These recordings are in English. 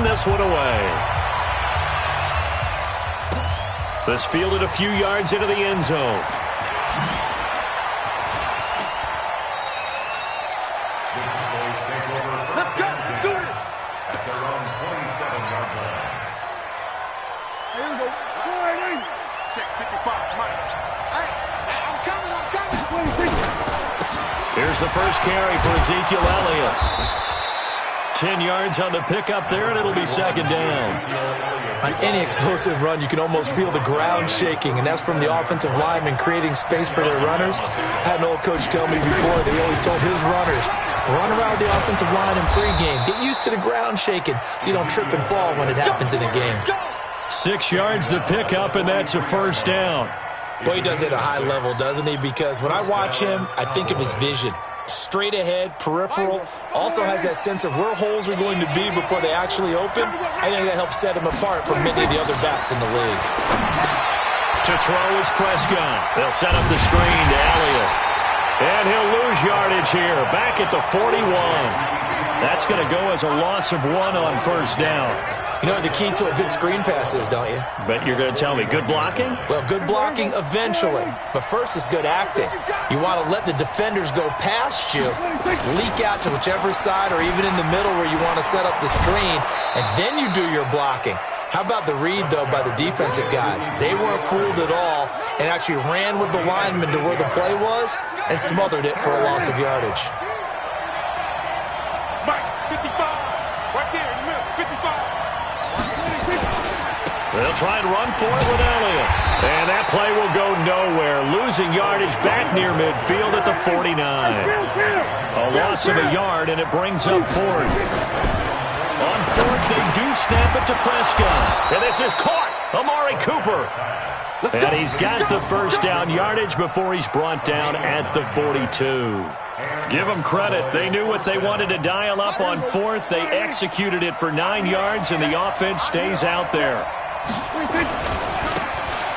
this one away. This fielded a few yards into the end zone. Let's go. Let's do this. At their own 27-yard line. Here we go. Check 55, Mike. Hey, I'm coming. Here's the first carry for Ezekiel Elliott. 10 yards on the pickup there, and it'll be second down. On any explosive run, you can almost feel the ground shaking, and that's from the offensive linemen creating space for their runners. I had an old coach tell me before, they always told his runners, run around the offensive line in pregame. Get used to the ground shaking so you don't trip and fall when it happens in a game. 6 yards the pickup, and that's a first down. Boy, he does it at a high level, doesn't he? Because when I watch him, I think of his vision. Straight ahead, peripheral, also has that sense of where holes are going to be before they actually open. I think that helps set him apart from many of the other backs in the league. To throw is Prescott. They'll set up the screen to Elliott. And he'll lose yardage here, back at the 41. That's going to go as a loss of 1 on first down. You know what the key to a good screen pass is, don't you? Bet you're going to tell me good blocking? Well, good blocking eventually. But first is good acting. You want to let the defenders go past you, leak out to whichever side or even in the middle where you want to set up the screen, and then you do your blocking. How about the read, though, by the defensive guys? They weren't fooled at all and actually ran with the lineman to where the play was and smothered it for a loss of yardage. Mike, 55. Right there in the middle, 55. They'll try and run for it with Elliott. And that play will go nowhere. Losing yardage back near midfield at the 49. A loss of a yard, and it brings up fourth. On fourth, they do snap it to Prescott. And this is caught. Amari Cooper. And he's got the first down yardage before he's brought down at the 42. Give them credit. They knew what they wanted to dial up on fourth. They executed it for 9 yards, and the offense stays out there.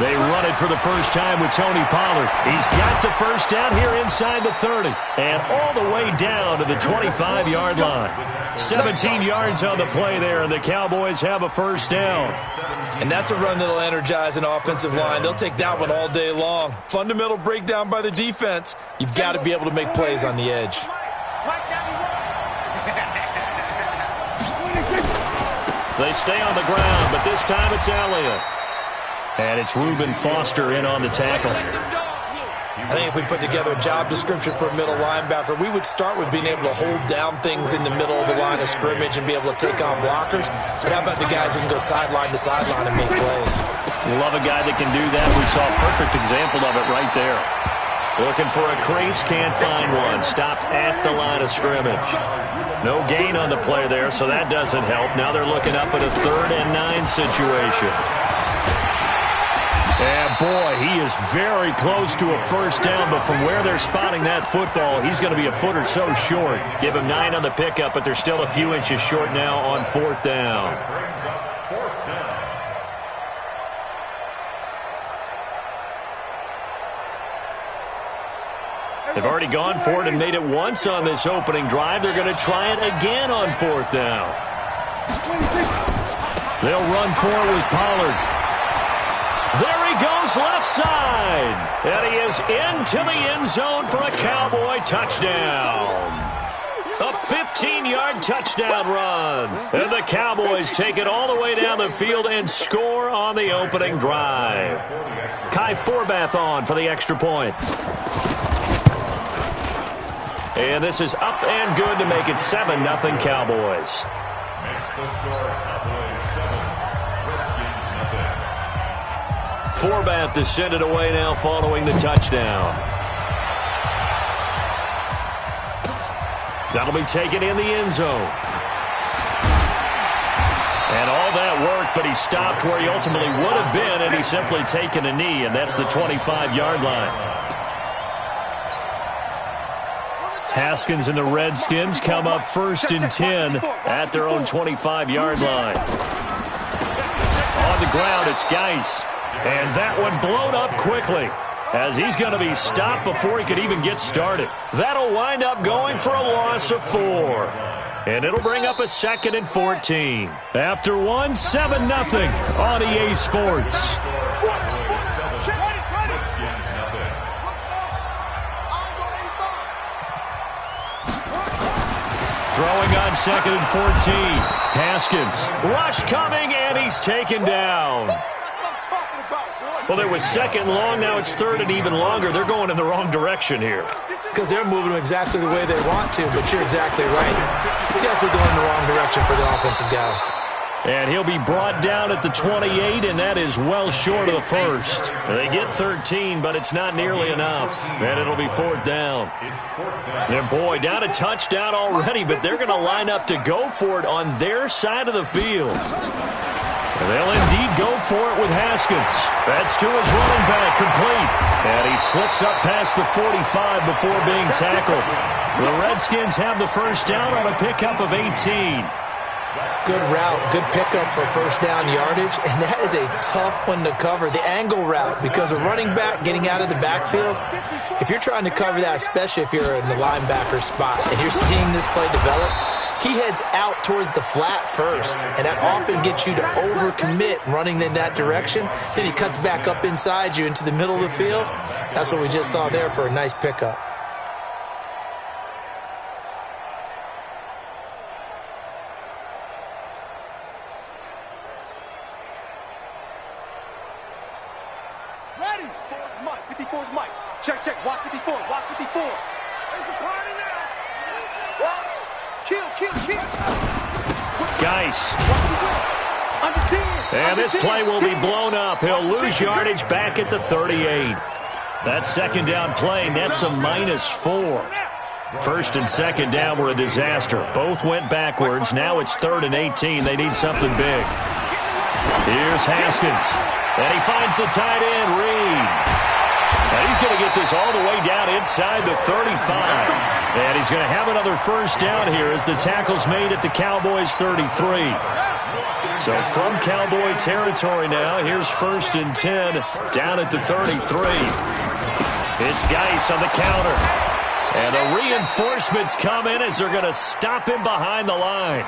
They run it for the first time with Tony Pollard. He's got the first down here inside the 30 and all the way down to the 25-yard line. 17 yards on the play there, and the Cowboys have a first down. And that's a run that'll energize an offensive line. They'll take that one all day long. Fundamental breakdown by the defense. You've got to be able to make plays on the edge. They stay on the ground, but this time it's Elliott. And it's Reuben Foster in on the tackle. I think if we put together a job description for a middle linebacker, we would start with being able to hold down things in the middle of the line of scrimmage and be able to take on blockers. But how about the guys who can go sideline to sideline and make plays? Love a guy that can do that. We saw a perfect example of it right there. Looking for a crease, can't find one. Stopped at the line of scrimmage. No gain on the play there, so that doesn't help. Now they're looking up at a 3rd and 9 situation. And boy, he is very close to a first down, but from where they're spotting that football, he's going to be a foot or so short. Give him 9 on the pickup, but they're still a few inches short now on 4th down. They've already gone for it and made it once on this opening drive. They're going to try it again on 4th down. They'll run for it with Pollard. There he goes left side. And he is into the end zone for a Cowboy touchdown. A 15-yard touchdown run. And the Cowboys take it all the way down the field and score on the opening drive. Kai Forbath on for the extra point. And this is up and good to make it 7-0 Cowboys. Makes the score Cowboys 7, Redskins nothing. Forbath to send it away now following the touchdown. That'll be taken in the end zone. And all that worked, but he stopped where he ultimately would have been, and he's simply taken a knee, and that's the 25-yard line. Haskins and the Redskins come up 1st and 10 at their own 25-yard line. On the ground, it's Geis. And that one blown up quickly as he's going to be stopped before he could even get started. That'll wind up going for a loss of 4. And it'll bring up a 2nd and 14. After one, 7-0 on EA Sports. Throwing on 2nd and 14. Haskins. Rush coming, and he's taken down. Well, it was 2nd long. Now it's 3rd and even longer. They're going in the wrong direction here. Because they're moving them exactly the way they want to, but you're exactly right. Definitely going in the wrong direction for the offensive guys. And he'll be brought down at the 28, and that is well short of the first. They get 13, but it's not nearly enough. And it'll be 4th down. And boy, down a touchdown already, but they're going to line up to go for it on their side of the field. And they'll indeed go for it with Haskins. That's to his running back, complete. And he slips up past the 45 before being tackled. The Redskins have the first down on a pickup of 18. Good route, good pickup for first down yardage, and that is a tough one to cover, the angle route, because a running back getting out of the backfield, if you're trying to cover that, especially if you're in the linebacker spot and you're seeing this play develop, he heads out towards the flat first, and that often gets you to overcommit running in that direction. Then he cuts back up inside you into the middle of the field. That's what we just saw there for a nice pickup. Ready? 54's Mike. Check, check. Watch 54. Watch 54. It's a party now. Kill. Geis. Under 10. And this play will be blown up. He'll lose yardage back at the 38. That second down play nets a -4. First and second down were a disaster. Both went backwards. Now it's 3rd and 18. They need something big. Here's Haskins. And he finds the tight end, Reed. And he's going to get this all the way down inside the 35. And he's going to have another first down here as the tackle's made at the Cowboys' 33. So from Cowboy territory now, here's 1st and 10 down at the 33. It's Geis on the counter. And the reinforcements come in as they're going to stop him behind the line.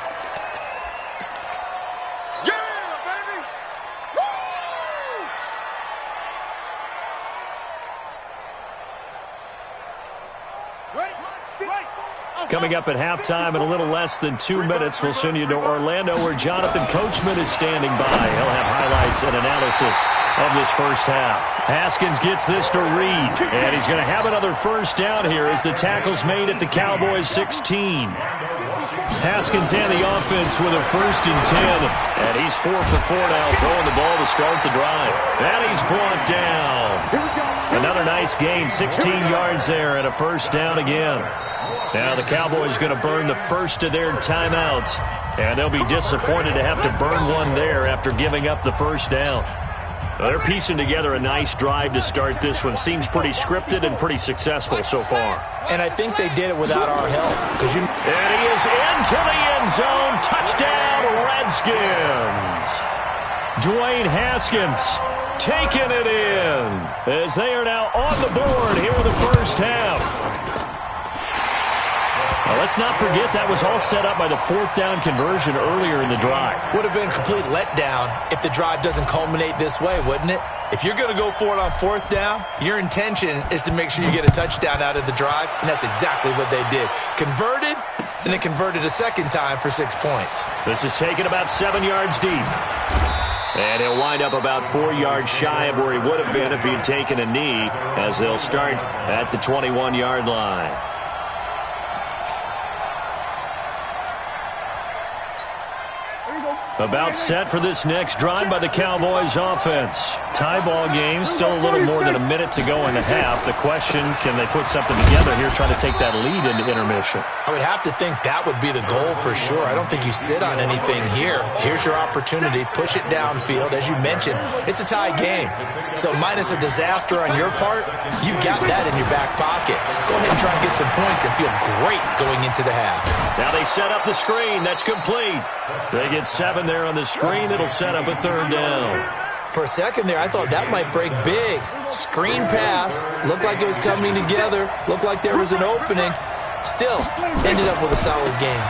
Coming up at halftime in a little less than 2 minutes, we'll send you to Orlando where Jonathan Coachman is standing by. He'll have highlights and analysis of this first half. Haskins gets this to Reed, and he's going to have another first down here as the tackle's made at the Cowboys' 16. Haskins and the offense with a 1st and 10, and he's 4 for 4 now, throwing the ball to start the drive. And he's brought down. Another nice gain, 16 yards there, and a first down again. Now the Cowboys going to burn the first of their timeouts, and they'll be disappointed to have to burn one there after giving up the first down. So they're piecing together a nice drive to start this one. Seems pretty scripted and pretty successful so far. And I think they did it without our help. And he is into the end zone. Touchdown, Redskins. Dwayne Haskins taking it in as they are now on the board here in the first half. Now, let's not forget that was all set up by the 4th down conversion earlier in the drive. Would have been a complete letdown if the drive doesn't culminate this way, wouldn't it? If you're going to go for it on 4th down, your intention is to make sure you get a touchdown out of the drive, and that's exactly what they did. Converted, and then converted a second time for 6 points. This is taken about 7 yards deep. And he'll wind up about 4 yards shy of where he would have been if he'd taken a knee, as they'll start at the 21-yard line. About set for this next drive by the Cowboys offense. Tie ball game, still a little more than a minute to go in the half. The question, can they put something together here, trying to take that lead into intermission? I would have to think that would be the goal for sure. I don't think you sit on anything here. Here's your opportunity. Push it downfield. As you mentioned, it's a tie game. So minus a disaster on your part, you've got that in your back pocket. Go ahead and try and get some points and feel great going into the half. Now they set up the screen. That's complete. They get 7 there on the screen. It'll set up a 3rd down. For a second there, I thought that might break big. Screen pass. Looked like it was coming together. Looked like there was an opening. Still, ended up with a solid game.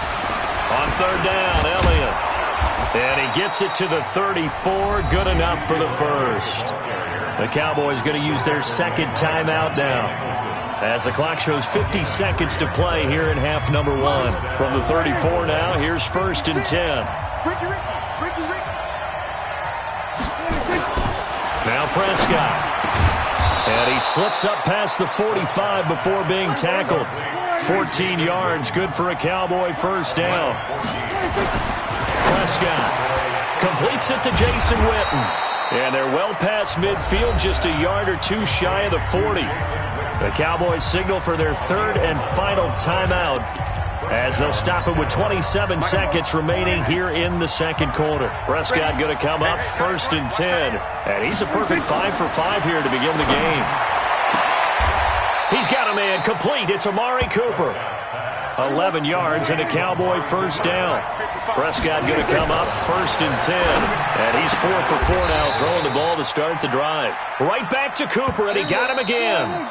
On third down, Elliott. And he gets it to the 34. Good enough for the first. The Cowboys going to use their second timeout now, as the clock shows 50 seconds to play here in half number 1. From the 34 now, here's 1st and 10. Now Prescott. And he slips up past the 45 before being tackled. 14 yards, good for a Cowboy first down. Prescott completes it to Jason Witten. And they're well past midfield, just a yard or two shy of the 40. The Cowboys signal for their third and final timeout, as they'll stop it with 27 seconds remaining here in the second quarter. Prescott going to come up 1st and 10. And he's a perfect 5 for 5 here to begin the game. He's got a man complete. It's Amari Cooper. 11 yards and a Cowboy first down. Prescott going to come up 1st and 10. And he's 4 for 4 now, throwing the ball to start the drive. Right back to Cooper, and he got him again.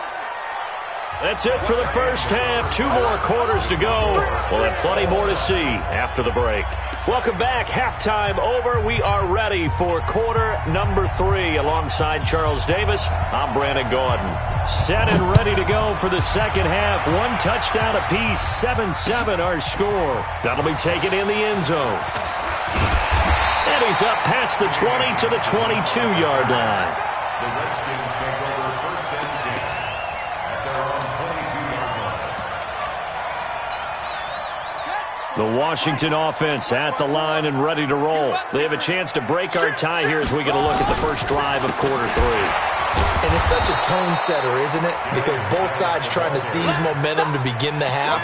That's it for the first half. 2 more quarters to go. We'll have plenty more to see after the break. Welcome back. Halftime over. We are ready for quarter number 3. Alongside Charles Davis, I'm Brandon Gordon. Set and ready to go for the second half. 1 touchdown apiece. 7-7 our score. That'll be taken in the end zone. And he's up past the 20 to the 22-yard line. The Redskins take over 1st and 10 at their own 22-yard line. The Washington offense at the line and ready to roll. They have a chance to break our tie here as we get a look at the first drive of quarter 3. And it's such a tone setter, isn't it? Because both sides trying to seize momentum to begin the half.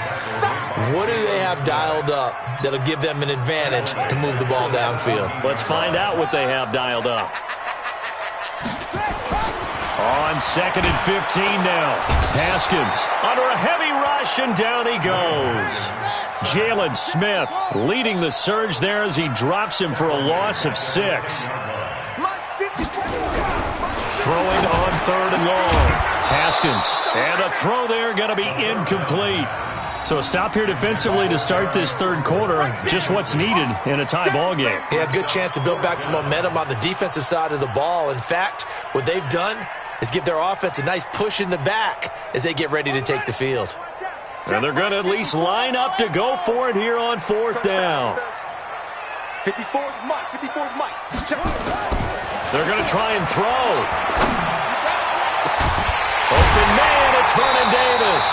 What do they have dialed up that'll give them an advantage to move the ball downfield? Let's find out what they have dialed up. On 2nd and 15 now. Haskins under a heavy rush, and down he goes. Jalen Smith leading the surge there as he drops him for a loss of 6. Throwing on 3rd and long. Haskins. And a throw there going to be incomplete. So a stop here defensively to start this third quarter. Just what's needed in a tie ball game. Yeah, good chance to build back some momentum on the defensive side of the ball. In fact, what they've done is give their offense a nice push in the back as they get ready to take the field. And they're going to at least line up to go for it here on 4th down. 54's Mike. 54's Mike. They're going to try and throw. Open man, it's Vernon Davis.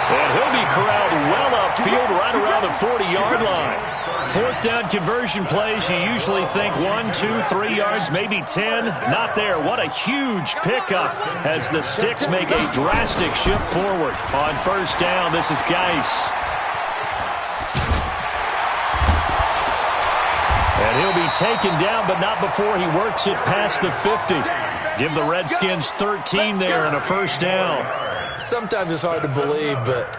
And he'll be corralled well upfield right around the 40-yard line. 4th down conversion plays, you usually think 1, 2, 3 yards, maybe 10. Not there. What a huge pickup as the Sticks make a drastic shift forward. On 1st down, this is Geis. And he'll be taken down, but not before he works it past the 50. Give the Redskins 13 there and a first down. Sometimes it's hard to believe, but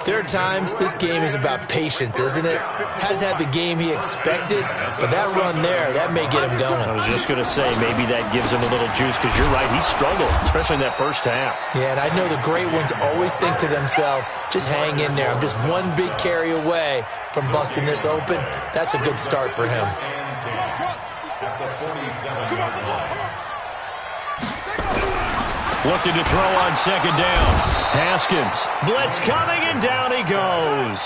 there are times this game is about patience, isn't it? Has had the game he expected, but that run there, that may get him going. I was just going to say, maybe that gives him a little juice, because you're right, he struggled, especially in that first half. Yeah, and I know the great ones always think to themselves, just hang in there. I'm just one big carry away from busting this open. That's a good start for him. At the 47-yard line. Looking to throw on 2nd down. Haskins. Blitz coming, and down he goes.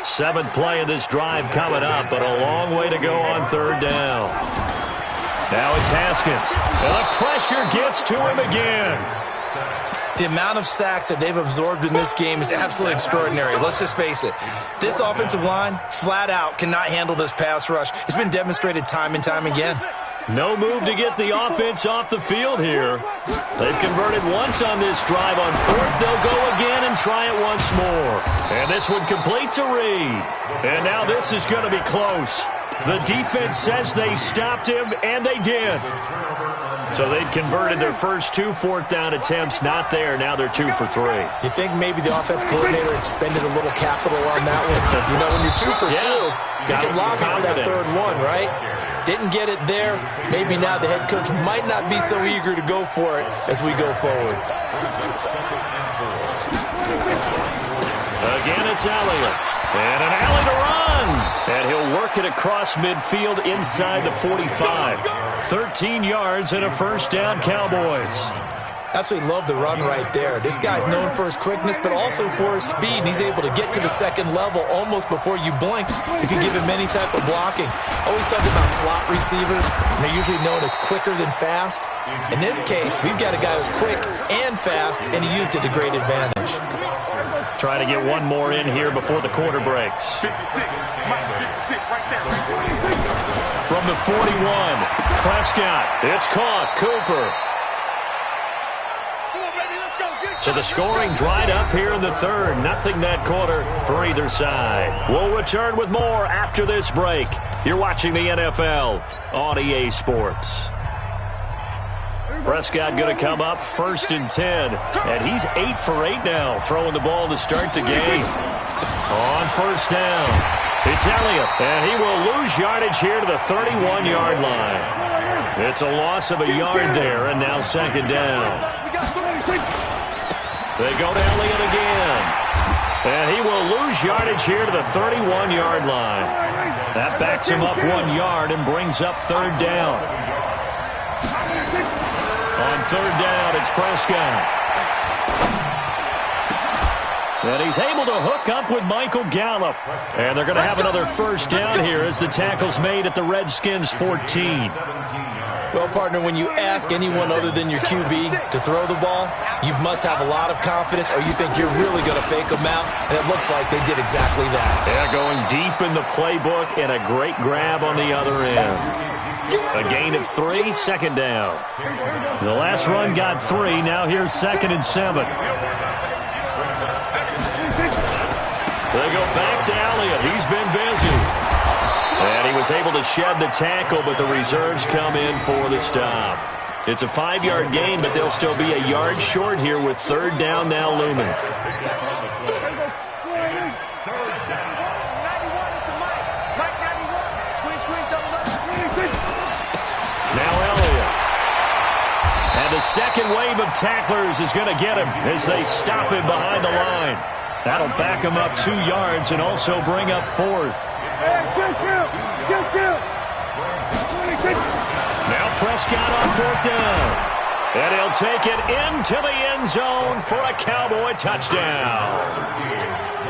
7th play of this drive coming up, but a long way to go on 3rd down. Now it's Haskins. And the pressure gets to him again. The amount of sacks that they've absorbed in this game is absolutely extraordinary. Let's just face it. This offensive line, flat out, cannot handle this pass rush. It's been demonstrated time and time again. No move to get the offense off the field here. They've converted once on this drive. On 4th, they'll go again and try it once more. And this one complete to Reed. And now this is going to be close. The defense says they stopped him, and they did. So they'd converted their first 2 4th down attempts. Not there. Now they're 2 for 3. You think maybe the offense coordinator expended a little capital on that one? You know, when you're 2 for 2, you can lobby for that 3rd one, right? Didn't get it there. Maybe now the head coach might not be so eager to go for it as we go forward. Again, it's Elliott. And an alley to run. And he'll work it across midfield inside the 45. 13 yards and a first down, Cowboys. Absolutely love the run right there. This guy's known for his quickness, but also for his speed. And he's able to get to the second level almost before you blink if you give him any type of blocking. Always talk about slot receivers, and they're usually known as quicker than fast. In this case, we've got a guy who's quick and fast, and he used it to great advantage. Try to get one more in here before the quarter breaks. 56. Mike, 56 right there. From the 41, Prescott. It's caught. Cooper. So the scoring dried up here in the third. Nothing that quarter for either side. We'll return with more after this break. You're watching the NFL on EA Sports. Prescott going to come up 1st and 10. And he's 8 for 8 now, throwing the ball to start the game. On first down, it's Elliott. And he will lose yardage here to the 31-yard line. It's a loss of a yard there, and now second down. They go to Elliott again. And he will lose yardage here to the 31-yard line. That backs him up 1 yard and brings up third down. On third down, it's Prescott. And he's able to hook up with Michael Gallup. And they're going to have another first down here as the tackle's made at the Redskins' 14. Well, partner, when you ask anyone other than your QB to throw the ball, you must have a lot of confidence or you think you're really going to fake them out, and it looks like they did exactly that. Yeah, going deep in the playbook and a great grab on the other end. A gain of 3, second down. The last run got 3, now here's 2nd and 7. They go back to Elliott. He's been busy. And he was able to shed the tackle, but the reserves come in for the stop. It's a 5-yard gain, but they'll still be a yard short here with third down now looming. Now Elliott. And the second wave of tacklers is going to get him as they stop him behind the line. That'll back him up 2 yards and also bring up fourth. Now Prescott on fourth down. And he'll take it into the end zone for a Cowboy touchdown.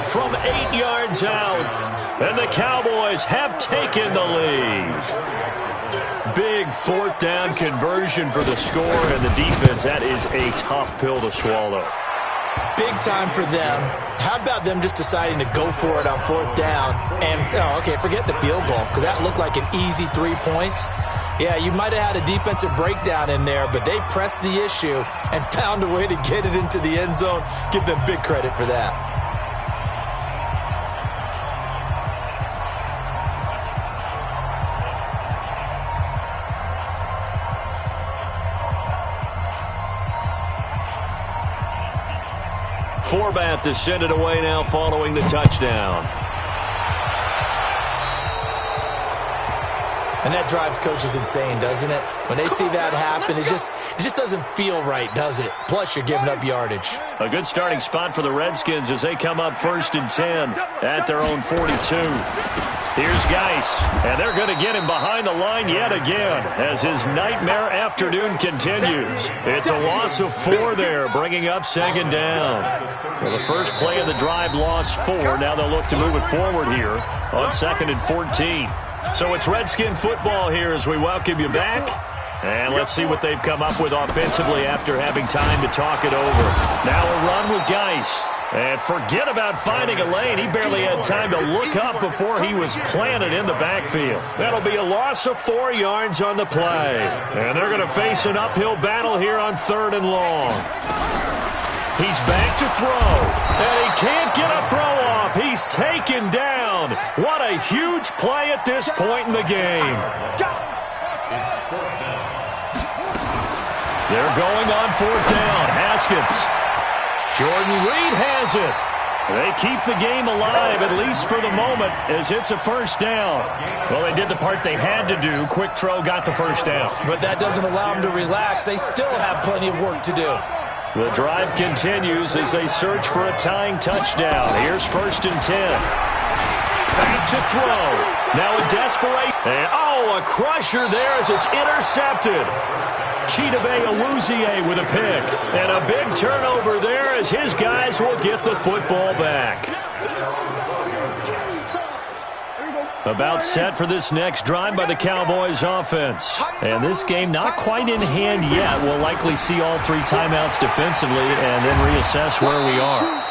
From 8 yards out, and the Cowboys have taken the lead. Big fourth down conversion for the score, and the defense, that is a tough pill to swallow. Big time for them. How about them just deciding to go for it on fourth down? And, forget the field goal, because that looked like an easy 3 points. Yeah, you might have had a defensive breakdown in there, but they pressed the issue and found a way to get it into the end zone. Give them big credit for that. Forbath to send it away now following the touchdown. And that drives coaches insane, doesn't it? When they see that happen, it just doesn't feel right, does it? Plus, you're giving up yardage. A good starting spot for the Redskins as they come up 1st and 10 at their own 42. Here's Geis, and they're going to get him behind the line yet again as his nightmare afternoon continues. It's a loss of 4 there, bringing up second down. Well, the first play of the drive lost 4. Now they'll look to move it forward here on 2nd and 14. So it's Redskin football here as we welcome you back. And let's see what they've come up with offensively after having time to talk it over. Now a run with Geis. And forget about finding a lane. He barely had time to look up before he was planted in the backfield. That'll be a loss of 4 yards on the play. And they're going to face an uphill battle here on 3rd and long. He's back to throw. And he can't get a throw off. He's taken down. What a huge play at this point in the game. They're going on 4th down. Haskins. Jordan Reed has it. They keep the game alive, at least for the moment, as it's a first down. Well, they did the part they had to do. Quick throw got the first down. But that doesn't allow them to relax. They still have plenty of work to do. The drive continues as they search for a tying touchdown. Here's 1st and 10. back to throw. Now a desperate. And, a crusher there as it's intercepted. Chidobe Awuzie with a pick. And a big turnover there as his guys will get the football back. About set for this next drive by the Cowboys offense. And this game not quite in hand yet. We'll likely see all 3 timeouts defensively and then reassess where we are.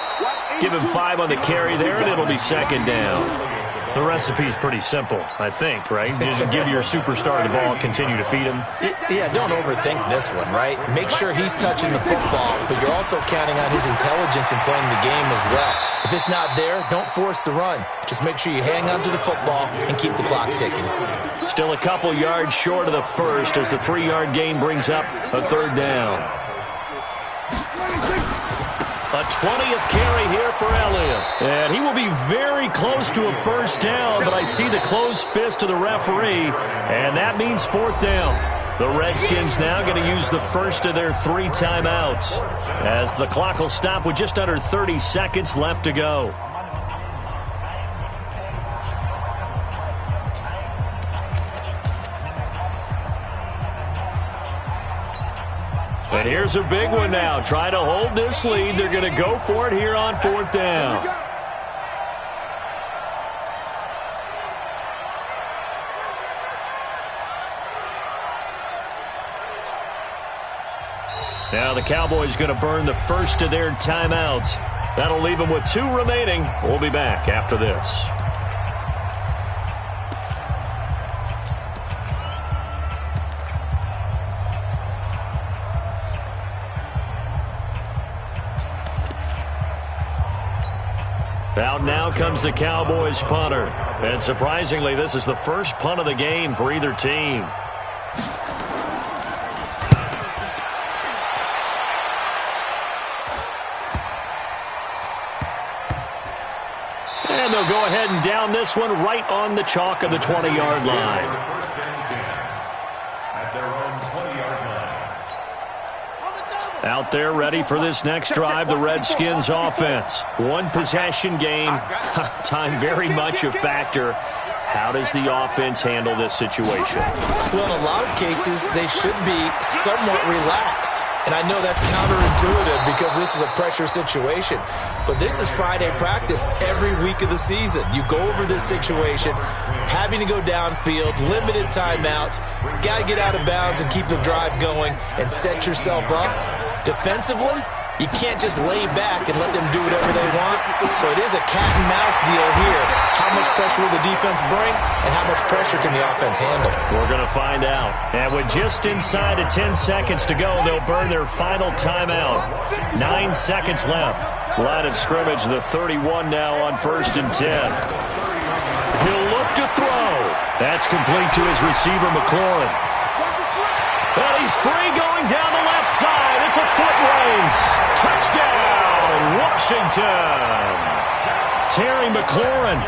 Give him 5 on the carry there, and it'll be second down. The recipe's pretty simple, I think, right? Just give your superstar the ball and continue to feed him. Yeah, don't overthink this one, right? Make sure he's touching the football, but you're also counting on his intelligence in playing the game as well. If it's not there, don't force the run. Just make sure you hang on to the football and keep the clock ticking. Still a couple yards short of the first as the 3-yard gain brings up a third down. A 20th carry here for Elliott. And he will be very close to a first down, but I see the closed fist of the referee, and that means fourth down. The Redskins now going to use the first of their 3 timeouts as the clock will stop with just under 30 seconds left to go. And here's a big one now. Try to hold this lead. They're going to go for it here on fourth down. Now the Cowboys going to burn the first of their timeouts. That'll leave them with 2 remaining. We'll be back after this. Out now comes the Cowboys punter. And surprisingly, this is the first punt of the game for either team. And they'll go ahead and down this one right on the chalk of the 20-yard line. Out there ready for this next drive, the Redskins offense. 1 possession game. Time very much a factor. How does the offense handle this situation? Well, in a lot of cases, they should be somewhat relaxed. And I know that's counterintuitive because this is a pressure situation. But this is Friday practice every week of the season. You go over this situation, having to go downfield, limited timeouts, got to get out of bounds and keep the drive going and set yourself up. Defensively, you can't just lay back and let them do whatever they want. So it is a cat and mouse deal here. How much pressure will the defense bring and how much pressure can the offense handle? We're going to find out. And with just inside of 10 seconds to go, they'll burn their final timeout. 9 seconds left. Line of scrimmage, the 31 now on 1st and 10. He'll look to throw. That's complete to his receiver, McLaurin. Well, he's free going down the left side. It's a foot race. Touchdown, Washington. Terry McLaurin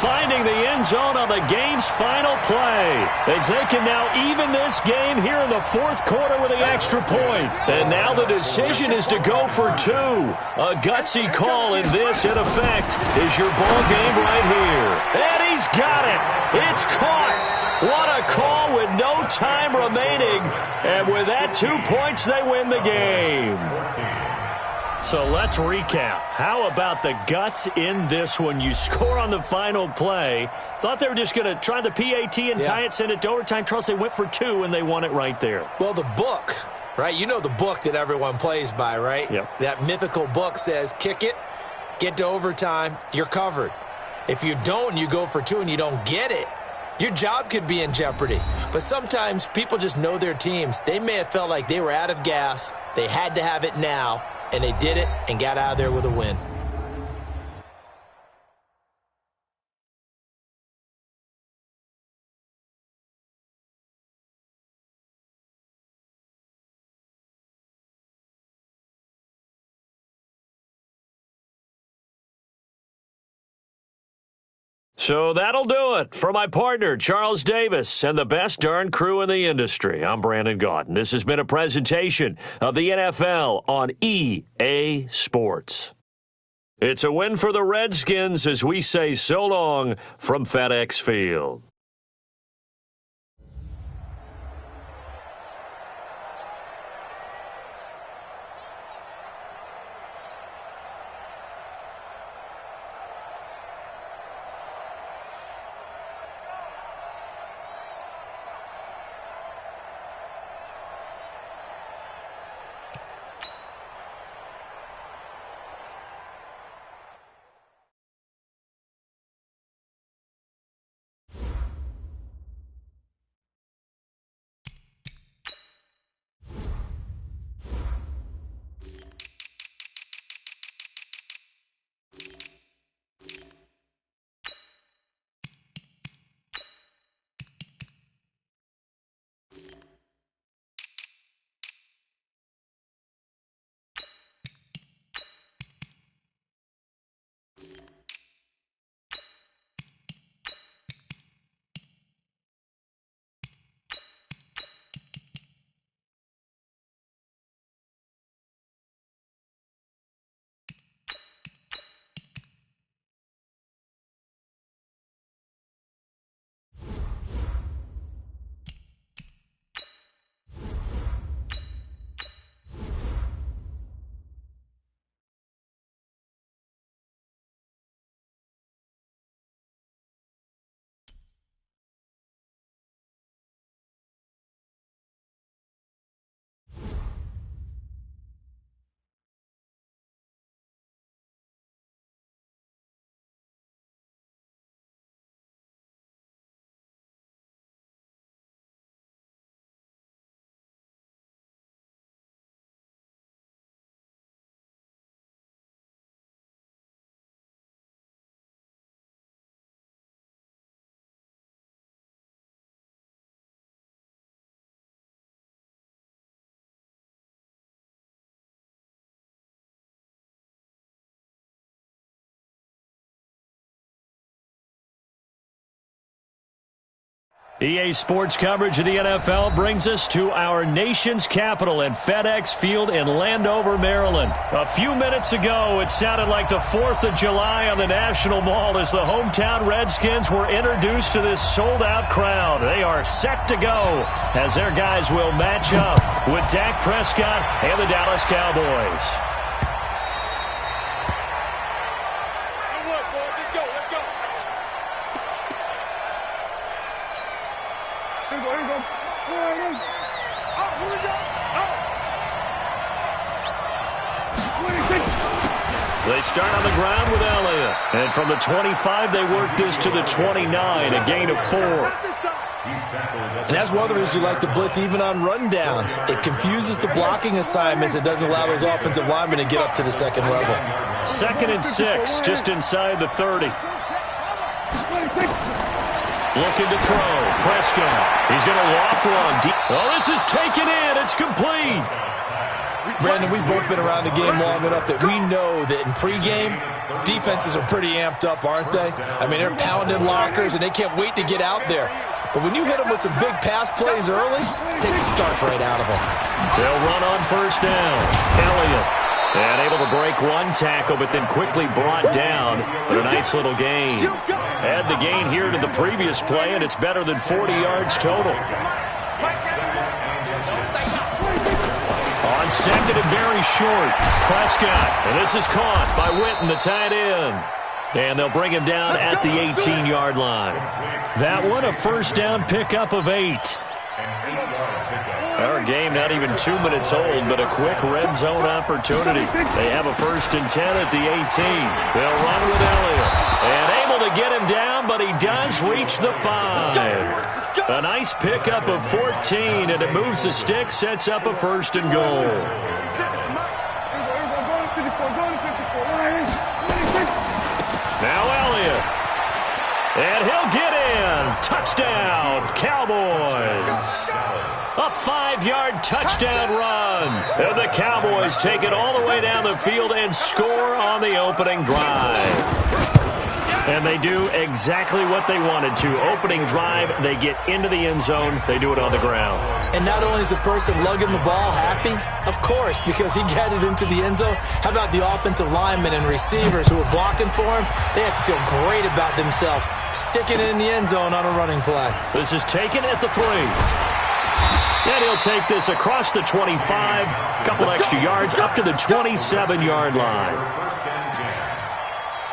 finding the end zone on the game's final play as they can now even this game here in the 4th quarter with the extra point. And now the decision is to go for 2. A gutsy call, and this, in effect, is your ball game right here. And he's got it. It's caught. What a call with no time remaining. And with that 2 points, they win the game. So let's recap. How about the guts in this one? You score on the final play. Thought they were just going to try the PAT and tie it, send it to overtime. Charles, they went for 2, and they won it right there. Well, the book, right? You know the book that everyone plays by, right? Yep. That mythical book says, kick it, get to overtime, you're covered. If you don't and you go for 2 and you don't get it, your job could be in jeopardy. But sometimes people just know their teams. They may have felt like they were out of gas. They had to have it now, and they did it and got out of there with a win. So that'll do it for my partner, Charles Davis, and the best darn crew in the industry. I'm Brandon Gaudin. This has been a presentation of the NFL on EA Sports. It's a win for the Redskins as we say so long from FedEx Field. EA Sports coverage of the NFL brings us to our nation's capital at FedEx Field in Landover, Maryland. A few minutes ago, it sounded like the 4th of July on the National Mall as the hometown Redskins were introduced to this sold-out crowd. They are set to go as their guys will match up with Dak Prescott and the Dallas Cowboys. They start on the ground with Elliott. And from the 25, they work this to the 29, a gain of 4. And that's one of the reasons you like to blitz even on rundowns. It confuses the blocking assignments. It doesn't allow those offensive linemen to get up to the second level. 2nd and 6, just inside the 30. Looking to throw. Prescott. He's going to loft one. Oh, this is taken in. It's complete. Brandon, we've both been around the game long enough that we know that in pregame, defenses are pretty amped up, aren't they? I mean, they're pounding lockers, and they can't wait to get out there. But when you hit them with some big pass plays early, it takes the starch right out of them. They'll run on first down. Elliott. And able to break one tackle, but then quickly brought down. But a nice little gain. Add the gain here to the previous play, and it's better than 40 yards total. On 2nd and very short, Prescott. And this is caught by Witten, the tight end. And they'll bring him down at the 18-yard line. That one, a first down pickup of 8. Our game not even 2 minutes old, but a quick red zone opportunity. They have a 1st and 10 at the 18. They'll run with Elliott. And able to get him down, but he does reach the 5. A nice pickup of 14, and it moves the stick, sets up a 1st and goal. Now Elliott. And he'll get in. Touchdown, Cowboys. A 5-yard touchdown run. And the Cowboys take it all the way down the field and score on the opening drive. And they do exactly what they wanted to. Opening drive, they get into the end zone. They do it on the ground. And not only is the person lugging the ball happy, of course, because he got it into the end zone. How about the offensive linemen and receivers who are blocking for him? They have to feel great about themselves, sticking it in the end zone on a running play. This is taken at the 3. And he'll take this across the 25, a couple extra yards up to the 27-yard line. First and 10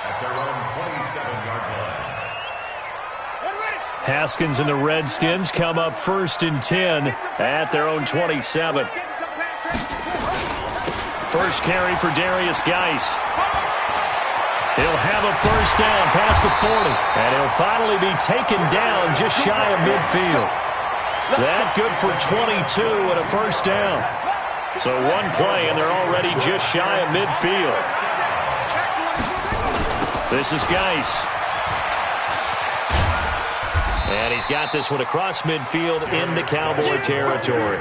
at their own 27-yard line. Haskins and the Redskins come up 1st and 10 at their own 27. First carry for Darius Geis. He'll have a first down past the 40. And he'll finally be taken down just shy of midfield. That good for 22 and a first down. So one play, and they're already just shy of midfield. This is Geis. And he's got this one across midfield into Cowboy territory.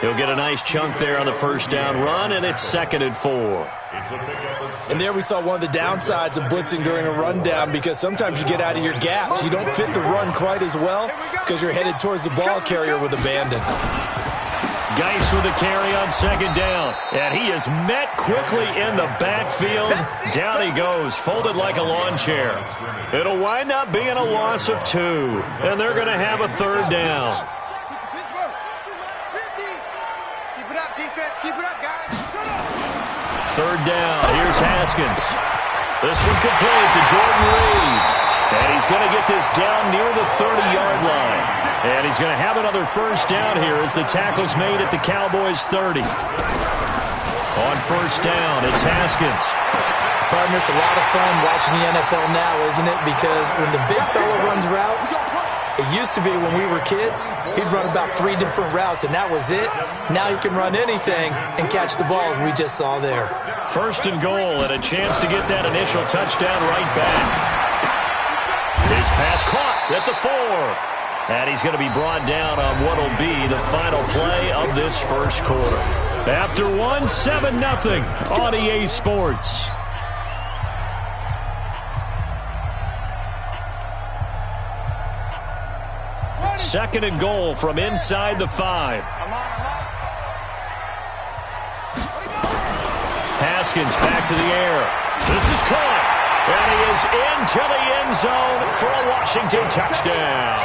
He'll get a nice chunk there on the first down run, and it's 2nd and 4. And there we saw one of the downsides of blitzing during a rundown, because sometimes you get out of your gaps. You don't fit the run quite as well because you're headed towards the ball carrier with abandon. Geis with a carry on 2nd down. And he is met quickly in the backfield. Down he goes, folded like a lawn chair. It'll wind up being a loss of 2. And they're going to have a 3rd down. Third down. Here's Haskins. This one complete to Jordan Reed. And he's going to get this down near the 30-yard line. And he's going to have another first down here as the tackle's made at the Cowboys' 30. On first down, it's Haskins. Partner, it's a lot of fun watching the NFL now, isn't it? Because when the big fella runs routes, it used to be when we were kids, he'd run about 3 different routes, and that was it. Now he can run anything and catch the ball, as we just saw there. First and goal, and a chance to get that initial touchdown right back. His pass caught at the 4. And he's going to be brought down on what will be the final play of this first quarter. After 7-0 on EA Sports. Second and goal from inside the 5. Haskins back to the air. This is caught. And he is into the end zone for a Washington touchdown.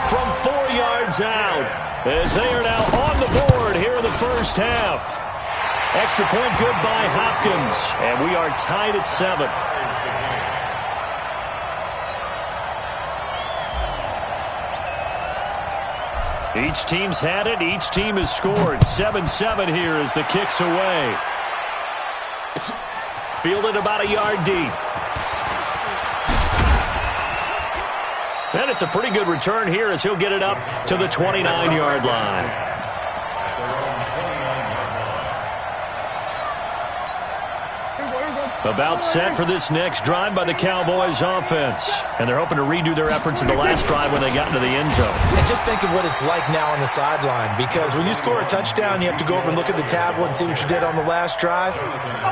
From 4 yards out, as they are now on the board here in the first half. Extra point good by Hopkins. And we are tied at 7. Each team's had it. Each team has scored. 7-7 here as the kick's away. Fielded about a yard deep. And it's a pretty good return here as he'll get it up to the 29-yard line. About set for this next drive by the Cowboys offense. And they're hoping to redo their efforts in the last drive when they got into the end zone. And just think of what it's like now on the sideline, because when you score a touchdown, you have to go over and look at the tablet and see what you did on the last drive.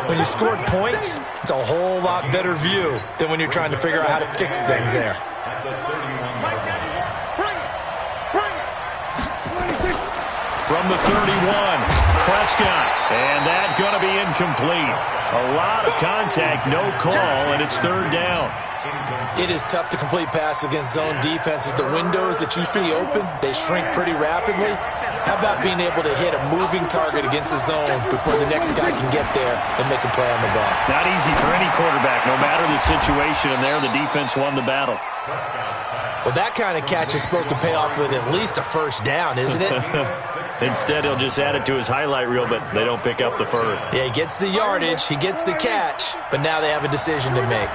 When you scored points, it's a whole lot better view than when you're trying to figure out how to fix things there. From the 31, Prescott. And that's going to be incomplete. A lot of contact, no call, and it's 3rd down. It is tough to complete passes against zone defenses. The windows that you see open, they shrink pretty rapidly. How about being able to hit a moving target against a zone before the next guy can get there and make a play on the ball? Not easy for any quarterback, no matter the situation, and there the defense won the battle. Well, that kind of catch is supposed to pay off with at least a first down, isn't it? Instead, he'll just add it to his highlight reel, but they don't pick up the first. Yeah, he gets the yardage, he gets the catch, but now they have a decision to make.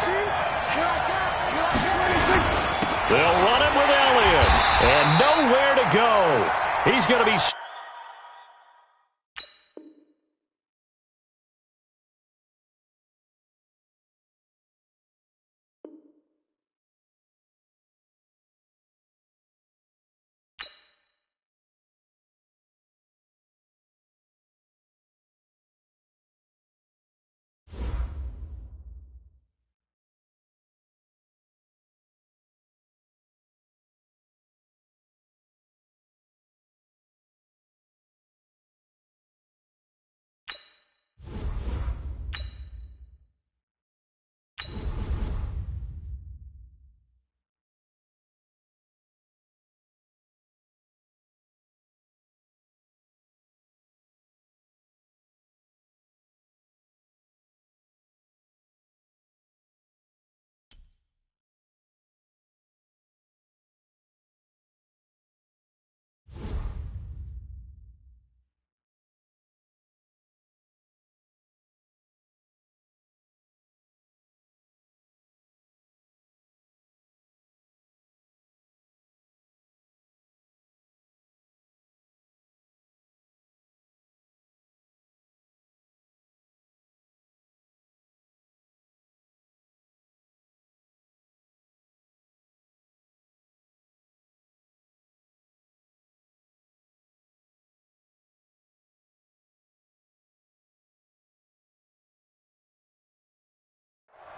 They'll run it with Elliott, and nowhere to go. He's going to be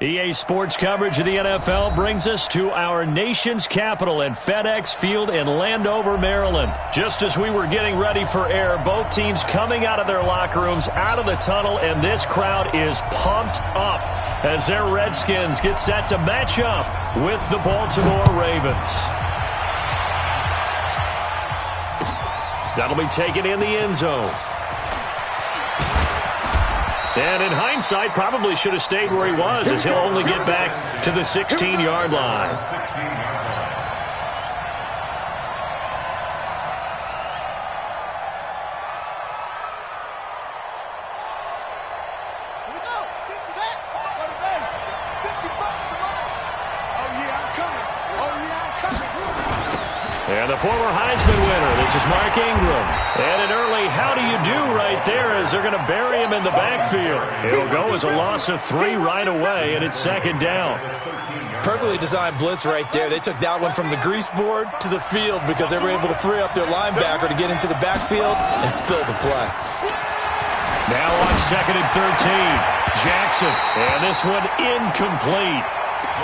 EA Sports coverage of the NFL brings us to our nation's capital at FedEx Field in Landover, Maryland. Just as we were getting ready for air, both teams coming out of their locker rooms, out of the tunnel, and this crowd is pumped up as their Redskins get set to match up with the Baltimore Ravens. That'll be taken in the end zone. And in hindsight, probably should have stayed where he was, as he'll only get back to the 16-yard line. And the former Heisman winner, this is Mark Ingram. And an early how do you do right there as they're going to bury him in the backfield. It'll go as a loss of 3 right away, and it's second down. Perfectly designed blitz right there. They took that one from the grease board to the field because they were able to free up their linebacker to get into the backfield and spill the play. Now on 2nd and 13, Jackson. And this one incomplete.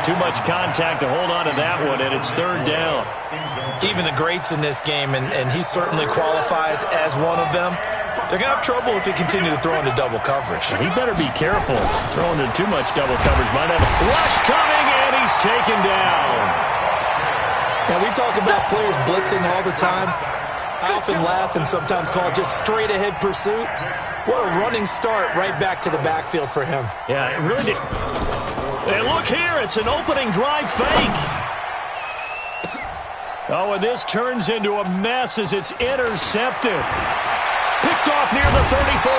Too much contact to hold on to that one, and it's 3rd down. Even the greats in this game, and he certainly qualifies as one of them, they're going to have trouble if they continue to throw into double coverage. He better be careful. Throwing into too much double coverage might have a rush coming, and he's taken down. Now, we talk about players blitzing all the time. I often laugh and sometimes call it just straight-ahead pursuit. What a running start right back to the backfield for him. Yeah, it really did. And look here, it's an opening drive fake. Oh, and this turns into a mess as it's intercepted. Picked off near the 34.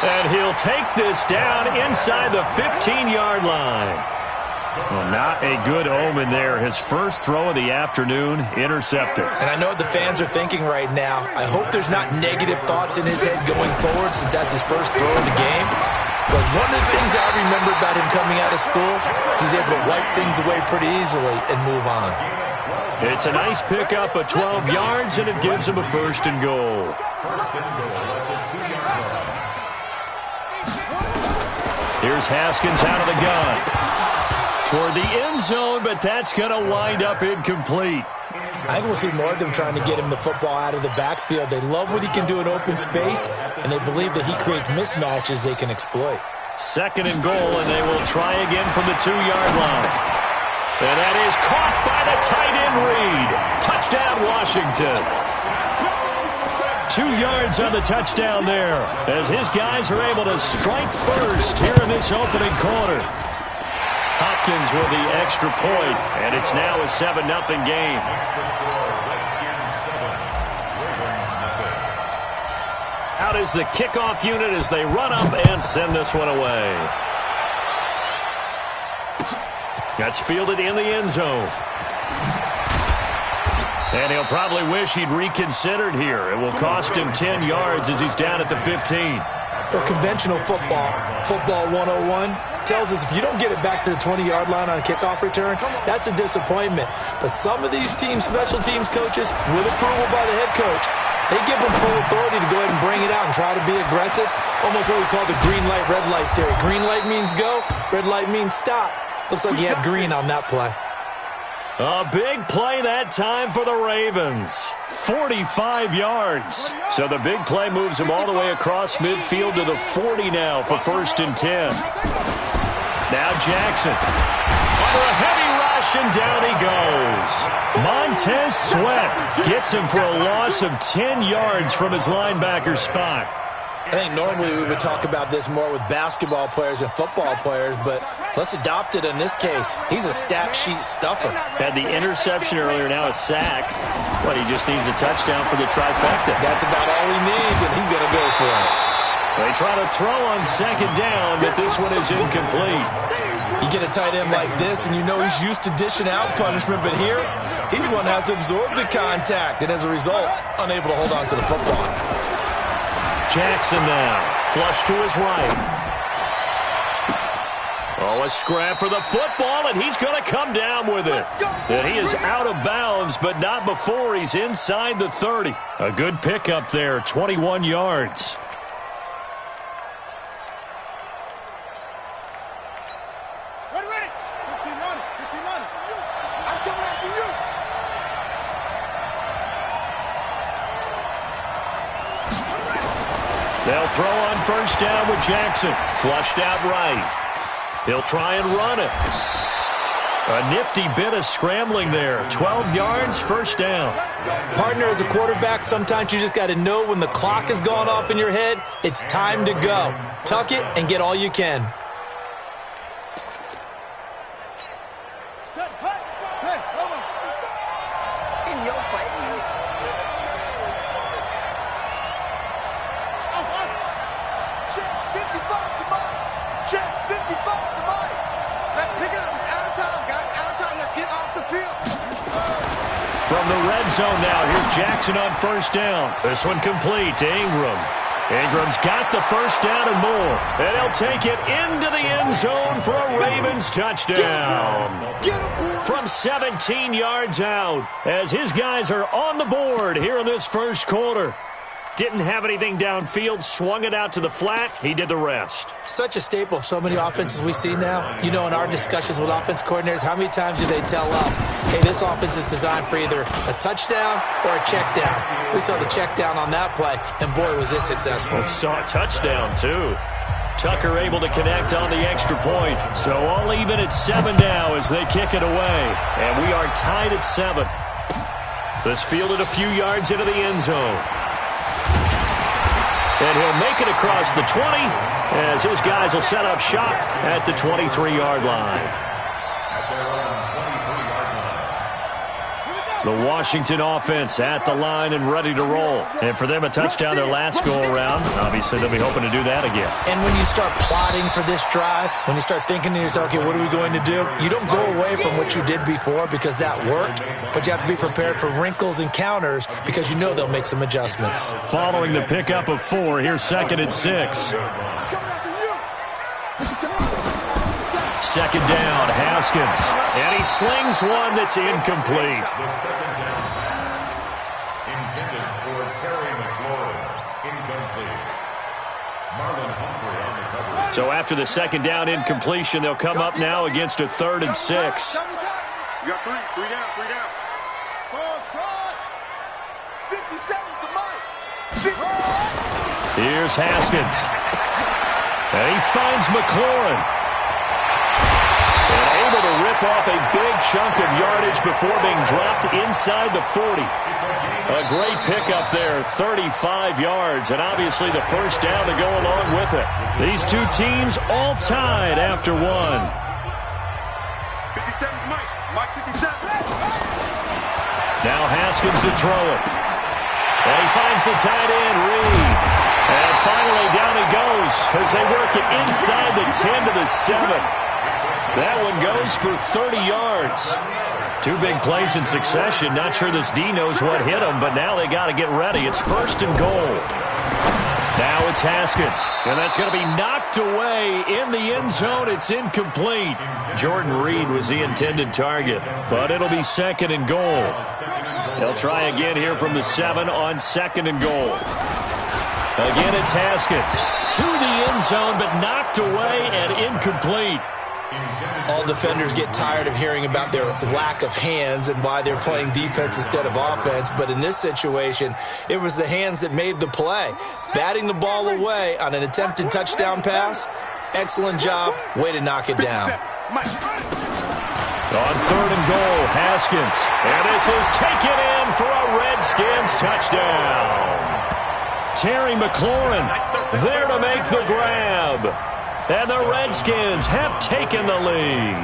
And he'll take this down inside the 15-yard line. Well, not a good omen there. His first throw of the afternoon, intercepted. And I know what the fans are thinking right now. I hope there's not negative thoughts in his head going forward since that's his first throw of the game. But one of the things I remember about him coming out of school is he's able to wipe things away pretty easily and move on. It's a nice pickup of 12 yards, and it gives him a 1st and goal. Here's Haskins out of the gun. Toward the end zone, but that's going to wind up incomplete. I think we'll see more of them trying to get him the football out of the backfield. They love what he can do in open space, and they believe that he creates mismatches they can exploit. 2nd and goal, and they will try again from the 2-yard line. And that is caught by the tight end Reed. Touchdown, Washington. 2 yards on the touchdown there, as his guys are able to strike first here in this opening quarter. Hopkins with the extra point, and it's now a 7-0 game. Out is the kickoff unit as they run up and send this one away. That's fielded in the end zone. And he'll probably wish he'd reconsidered here. It will cost him 10 yards as he's down at the 15. Well, conventional football 101, tells us if you don't get it back to the 20-yard line on a kickoff return, that's a disappointment. But some of these teams, special teams coaches, with approval by the head coach, they give them full authority to go ahead and bring it out and try to be aggressive. Almost what we call the green light, red light theory. Green light means go, red light means stop. Looks like he had green on that play. A big play that time for the Ravens. 45 yards. So the big play moves him all the way across midfield to the 40 now for 1st and 10. Now Jackson. Under a heavy rush, and down he goes. Montez Sweat gets him for a loss of 10 yards from his linebacker spot. I think normally we would talk about this more with basketball players and football players, but let's adopt it in this case. He's a stat sheet stuffer. Had the interception earlier, now a sack. But he just needs a touchdown for the trifecta. That's about all he needs, and he's going to go for it. They try to throw on 2nd down, but this one is incomplete. You get a tight end like this, and you know he's used to dishing out punishment, but here, he's the one that has to absorb the contact, and as a result, unable to hold on to the football. Jackson now, flush to his right. Oh, a scrap for the football, and he's going to come down with it. And he is out of bounds, but not before he's inside the 30. A good pickup there, 21 yards. Ready, ready. They'll throw on first down with Jackson. Flushed out right. He'll try and run it. A nifty bit of scrambling there. 12 yards, first down. Partner, as a quarterback, sometimes you just got to know when the clock has gone off in your head, it's time to go. Tuck it and get all you can. In your face. Check 55 to Mike. Check 55 to Mike. Let's pick it up. It's out of time, guys. Out of time. Let's get off the field. From the red zone now, here's Jackson on first down. This one complete to Ingram. Ingram's got the first down and more. And he'll take it into the end zone for a Ravens touchdown. From 17 yards out, as his guys are on the board here in this first quarter. Didn't have anything downfield, swung it out to the flat. He did the rest. Such a staple of so many offenses we see now. You know, in our discussions with offense coordinators, how many times do they tell us, hey, this offense is designed for either a touchdown or a check down. We saw the check down on that play, and boy, was this successful. We saw a touchdown, too. Tucker able to connect on the extra point. So all even at 7 now as they kick it away. And we are tied at 7. This fielded a few yards into the end zone. And he'll make it across the 20 as his guys will set up shop at the 23-yard line. The Washington offense at the line and ready to roll. And for them, a touchdown their last go-around. Obviously, they'll be hoping to do that again. And when you start plotting for this drive, when you start thinking to yourself, okay, what are we going to do? You don't go away from what you did before because that worked, but you have to be prepared for wrinkles and counters because you know they'll make some adjustments. Following the pickup of 4, here's 2nd and 6. Second down, Haskins. And he slings one that's incomplete. The second down. Intended for Terry McLaurin. Incomplete. Marlon Humphrey on the coverage. So after the second down incompletion, they'll come up now against a 3rd and 6. You got three down. Ball try. 57 to Mike. Here's Haskins. And he finds McLaurin. And able to rip off a big chunk of yardage before being dropped inside the 40. A great pickup there, 35 yards, and obviously the first down to go along with it. These two teams all tied after 1. 57 to Mike. Mike 57. Now Haskins to throw it. And he finds the tight end, Reed. And finally down he goes as they work it inside the 10 to the 7. That one goes for 30 yards. 2 big plays in succession. Not sure this D knows what hit him, but now they got to get ready. It's 1st and goal. Now it's Haskins. And that's going to be knocked away in the end zone. It's incomplete. Jordan Reed was the intended target, but it'll be 2nd and goal. They'll try again here from the 7 on 2nd and goal. Again, it's Haskins. To the end zone, but knocked away and incomplete. All defenders get tired of hearing about their lack of hands and why they're playing defense instead of offense. But in this situation, it was the hands that made the play. Batting the ball away on an attempted touchdown pass, excellent job. Way to knock it down. On 3rd and goal, Haskins. And this is taken in for a Redskins touchdown. Terry McLaurin there to make the grab. And the Redskins have taken the lead.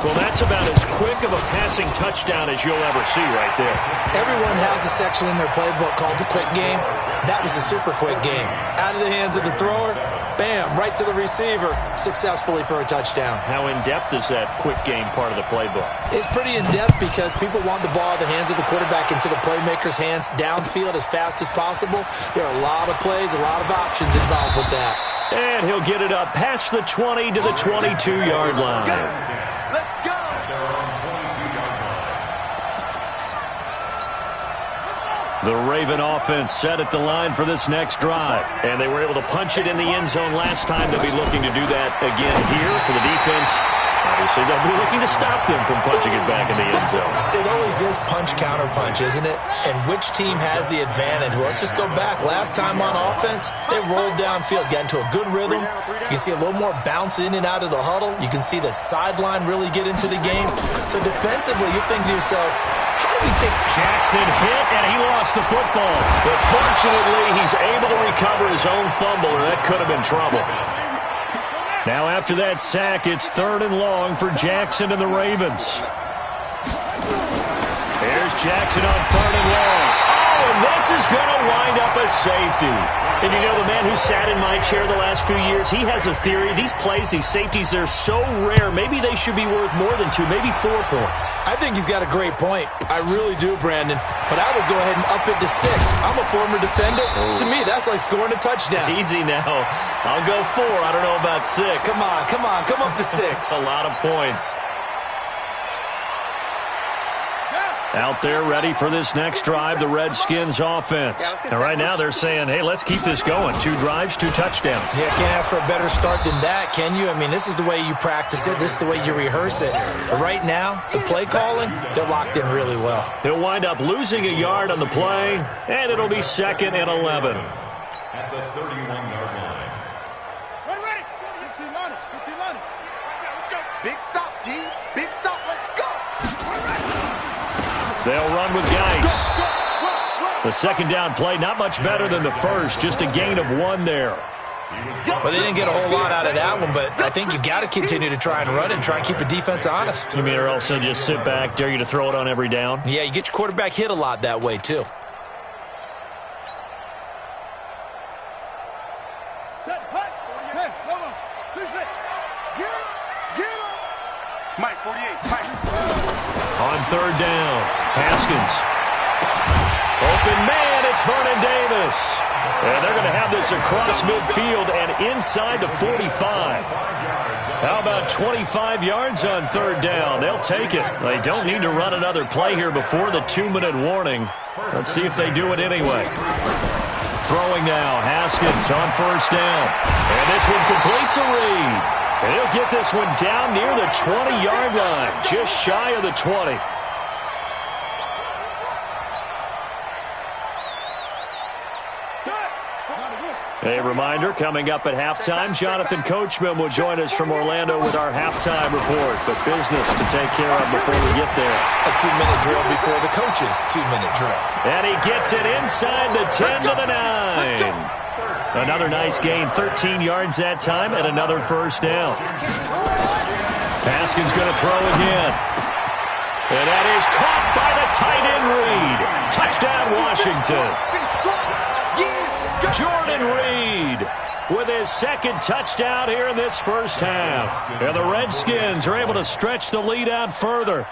Well, that's about as quick of a passing touchdown as you'll ever see right there. Everyone has a section in their playbook called the quick game. That was a super quick game. Out of the hands of the thrower, bam, right to the receiver, successfully for a touchdown. How in-depth is that quick game part of the playbook? It's pretty in-depth because people want the ball out of the hands of the quarterback into the playmaker's hands downfield as fast as possible. There are a lot of plays, a lot of options involved with that. And he'll get it up past the 20 to the 22-yard line. Let's go. The Raven offense set at the line for this next drive. And they were able to punch it in the end zone last time. They'll be looking to do that again here for the defense. obviously. They'll be looking to stop them from punching it back in the end zone. It always is punch-counter-punch, isn't it? And which team has the advantage? Well, let's just go back. Last time on offense, they rolled downfield, got into a good rhythm. You can see a little more bounce in and out of the huddle. You can see the sideline really get into the game. So defensively, you're thinking to yourself, how do we take... Jackson hit, and he lost the football. But fortunately, he's able to recover his own fumble, or that could have been trouble. Now after that sack, it's 3rd and long for Jackson and the Ravens. Here's Jackson on 3rd and long. Oh, and this is going to wind up a safety. And you know, the man who sat in my chair the last few years, he has a theory. These plays, these safeties, they're so rare. Maybe they should be worth more than 2, maybe 4 points. I think he's got a great point. I really do, Brandon. But I would go ahead and up it to 6. I'm a former defender. To me, that's like scoring a touchdown. Easy now. I'll go 4. I don't know about 6. Come on. Come up to 6. A lot of points. Out there ready for this next drive, the Redskins offense. And right now they're saying, hey, let's keep this going. 2 drives, 2 touchdowns. Yeah, can't ask for a better start than that, can you? I mean, this is the way you practice it. This is the way you rehearse it. But right now, the play calling, they're locked in really well. He'll wind up losing a yard on the play, and it'll be 2nd and 11. At the 31-yard line. Ready. 15 on it. Let's go. Big stop, D. Big stop. Let's go. They'll run with Geis. The 2nd down play, not much better than the first, just a gain of 1 there. Well, they didn't get a whole lot out of that one, but I think you've got to continue to try and run and try and keep the defense honest. You mean, or also just sit back, dare you to throw it on every down? Yeah, you get your quarterback hit a lot that way, too. Set, hut. 10, come on. 2, 6. Get him. Mike, 48. Mike. On 3rd down, Haskins. Open man, it's Vernon Davis. And they're going to have this across midfield and inside the 45. How about 25 yards on 3rd down? They'll take it. They don't need to run another play here before the 2-minute warning. Let's see if they do it anyway. Throwing now, Haskins on 1st down. And this one complete to Reed. And he'll get this one down near the 20-yard line, just shy of the 20. A reminder, coming up at halftime, Jonathan Coachman will join us from Orlando with our halftime report. But business to take care of before we get there. A 2-minute drill before the coach's 2-minute drill. And he gets it inside the 10 to the 9. Another nice gain, 13 yards that time, and another 1st down. Haskins going to throw again. And that is caught by the tight end Reed. Touchdown, Washington. Jordan Reed with his 2nd touchdown here in this first half. And the Redskins are able to stretch the lead out further.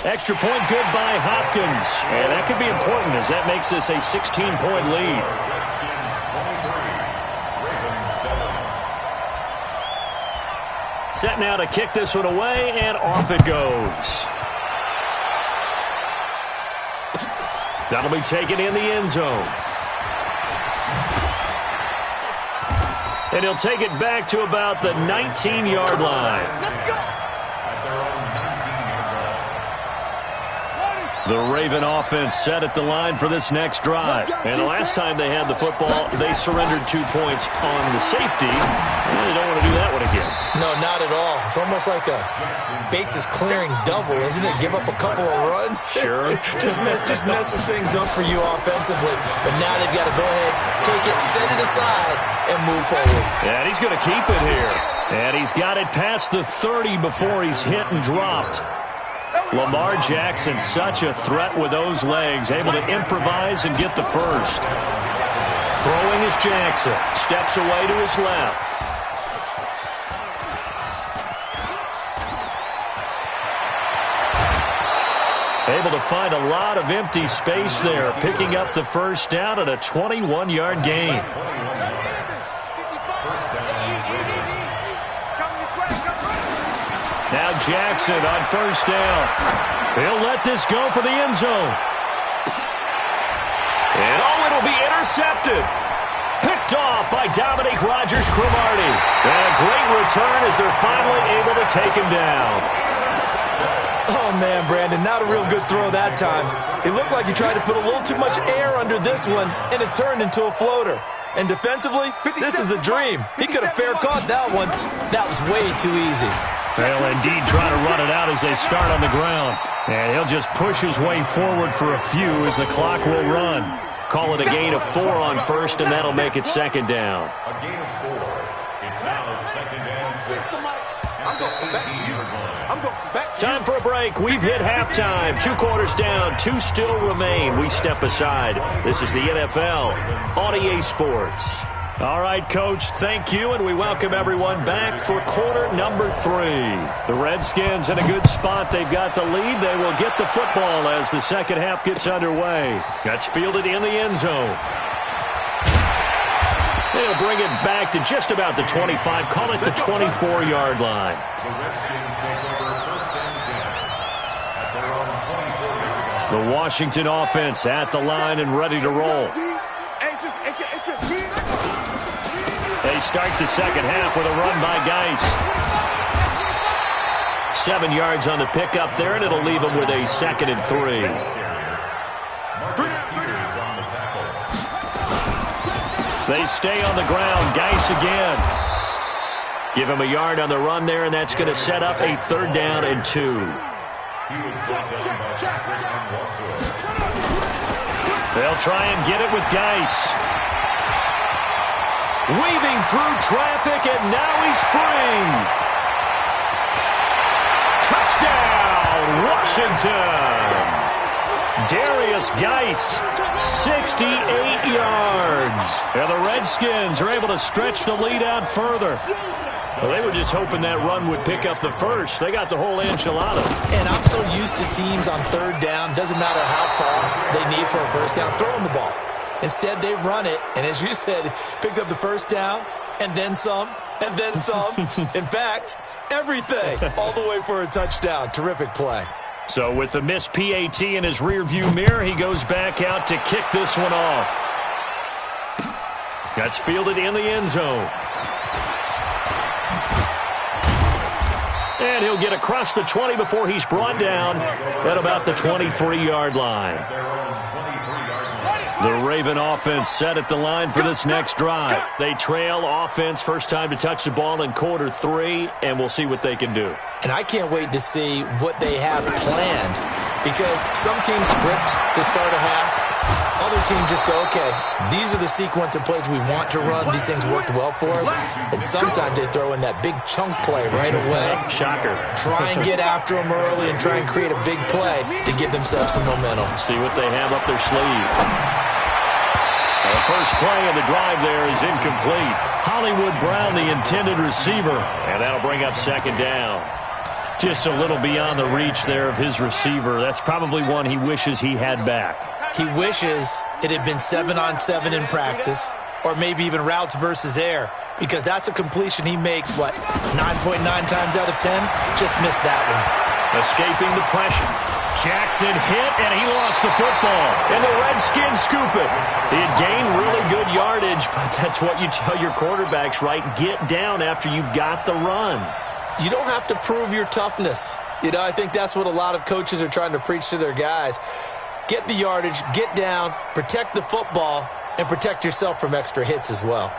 Extra point good by Hopkins. And that could be important as that makes this a 16-point lead. Set now to kick this one away, and off it goes. That'll be taken in the end zone. And he'll take it back to about the 19-yard line. Let's go. The Raven offense set at the line for this next drive. And the last time they had the football, they surrendered 2 points on the safety. And they don't want to do that one again. No, not at all. It's almost like a bases clearing double, isn't it? Give up a couple of runs. Sure. just messes things up for you offensively. But now they've got to go ahead, take it, set it aside, and move forward. And he's going to keep it here. And he's got it past the 30 before he's hit and dropped. Lamar Jackson, such a threat with those legs, able to improvise and get the first. Throwing is Jackson. Steps away to his left. Able to find a lot of empty space there, picking up the first down at a 21-yard gain. Now Jackson on 1st down. He'll let this go for the end zone. intercepted. Picked off by Dominique Rodgers-Cromartie. And a great return as they're finally able to take him down. Oh, man, Brandon, not a real good throw that time. It looked like he tried to put a little too much air under this one, and it turned into a floater. And defensively, this is a dream. He could have fair caught that one. That was way too easy. They'll indeed try to run it out as they start on the ground. And he'll just push his way forward for a few as the clock will run. Call it a gain of 4 on first, and that'll make it second down. A gain of 4. It's now second and 6. I'm going back to you. I'm going back to you. Time for a break. We've hit halftime. 2 quarters down. 2 still remain. We step aside. This is the NFL on EA Sports. All right, Coach, thank you, and we welcome everyone back for quarter number 3. The Redskins in a good spot. They've got the lead. They will get the football as the second half gets underway. That's fielded in the end zone. They'll bring it back to just about the 25. Call it the 24-yard line. The Redskins take over first and 10 at their own 24-yard line. The Washington offense at the line and ready to roll. They start the second half with a run by Geis. 7 yards on the pickup there, and it'll leave them with a 2nd and 3. They stay on the ground. Geis again. Give him a yard on the run there, and that's going to set up a 3rd down and 2. They'll try and get it with Geis. Weaving through traffic, and now he's free. Touchdown, Washington. Darius Geis, 68 yards. And the Redskins are able to stretch the lead out further. Well, they were just hoping that run would pick up the first. They got the whole enchilada. And I'm so used to teams on 3rd down, doesn't matter how far they need for a first down, throwing the ball. Instead, they run it, and as you said, picked up the first down, and then some, and then some. In fact, everything, all the way for a touchdown. Terrific play. So with the missed PAT in his rearview mirror, he goes back out to kick this one off. That's fielded in the end zone. And he'll get across the 20 before he's brought down at about the 23-yard line. The Raven offense set at the line for this next drive. They trail offense, first time to touch the ball in quarter 3, and we'll see what they can do. And I can't wait to see what they have planned, because some teams script to start a half. Other teams just go, okay, these are the sequence of plays we want to run. These things worked well for us. And sometimes they throw in that big chunk play right away. Shocker. Try and get after them early and try and create a big play to give themselves some momentum. See what they have up their sleeve. The first play of the drive there is incomplete. Hollywood Brown, the intended receiver, and that'll bring up 2nd down. Just a little beyond the reach there of his receiver. That's probably one he wishes he had back. He wishes it had been 7-on-7 in practice, or maybe even routes versus air, because that's a completion he makes, 9.9 times out of 10? Just missed that one. Escaping the pressure. Jackson hit, and he lost the football. And the Redskins scoop it. He had gained really good yardage, but that's what you tell your quarterbacks, right? Get down after you got the run. You don't have to prove your toughness. I think that's what a lot of coaches are trying to preach to their guys. Get the yardage, get down, protect the football, and protect yourself from extra hits as well.